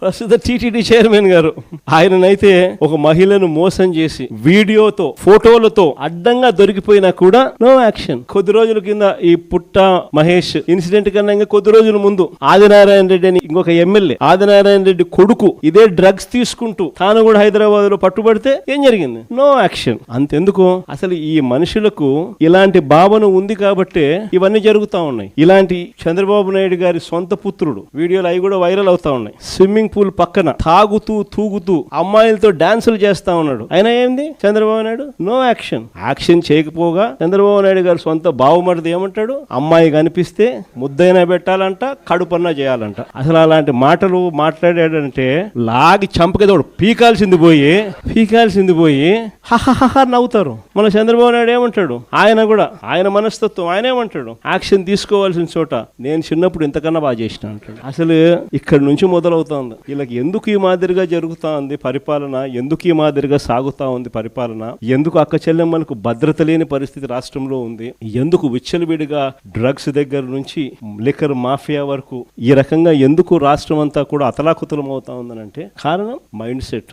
ప్రస్తుత TTD chairman గారు, ఆయననైతే ఒక మహిళను మోసం చేసి వీడియోతో ఫోటోలతో అడ్డంగా దొరికిపోయినా కూడా నో యాక్షన్. కొద్ది రోజుల కింద ఈ పుట్ట మహేష్ ఇన్సిడెంట్ కన్నా ఇంకా కొద్ది రోజుల ముందు ఆదినారాయణ రెడ్డి అని ఇంకొక ఎమ్మెల్యే, ఆదినారాయణ రెడ్డి కొడుకు ఇదే డ్రగ్స్ తీసుకుంటూ తాను కూడా హైదరాబాద్ లో పట్టుబడితే ఏం జరిగింది? No action. అంతెందుకు, అసలు ఈ మనుషులకు ఇలాంటి భావన ఉంది కాబట్టే ఇవన్నీ జరుగుతా ఉన్నాయి. ఇలాంటి చంద్రబాబు నాయుడు గారి సొంత పుత్రుడు వీడియోలు అవి కూడా వైరల్ అవుతా ఉన్నాయి. స్విమ్మింగ్ పూల్ పక్కన తాగుతూ తూగుతూ అమ్మాయిలతో డాన్సులు చేస్తా ఉన్నాడు. అయినా ఏంది Chandrababu Naidu? No action. Action చేయకపోగా చంద్రబాబు నాయుడు గారు సొంత బావమరిది ఏమంటాడు? అమ్మాయి కనిపిస్తే ముద్దైనా పెట్టాలంట, కడుపన్నా చేయాలంట. అసలు అలాంటి మాటలు మాట్లాడాడంటే లాగి చంపకేదోడు పీకాల్సింది పోయి హహహ నవ్వుతారు. మన చంద్రబాబు నాయుడు ఏమంటాడు? ఆయన కూడా ఆయన మనస్తత్వం, ఆయన ఏమంటాడు? యాక్షన్ తీసుకోవాల్సిన చోట నేను చిన్నప్పుడు ఇంతకన్నా బాగా చేసిన అంటాడు. అసలు ఇక్కడ నుంచి మొదలవుతోంది. వీళ్ళకి ఎందుకు ఈ మాదిరిగా జరుగుతా ఉంది పరిపాలన, ఎందుకు ఈ మాదిరిగా సాగుతా ఉంది పరిపాలన, ఎందుకు అక్క చెల్లెమ్మలకు భద్రత లేని పరిస్థితి రాష్ట్రంలో ఉంది, ఎందుకు విచ్చలవిడిగా డ్రగ్స్ దగ్గర నుంచి లిక్కర్ మాఫియా వరకు ఈ రకంగా ఎందుకు రాష్ట్రం అంతా కూడా అతలాకుతలం అవుతా ఉందనంటే కారణం మైండ్ సెట్.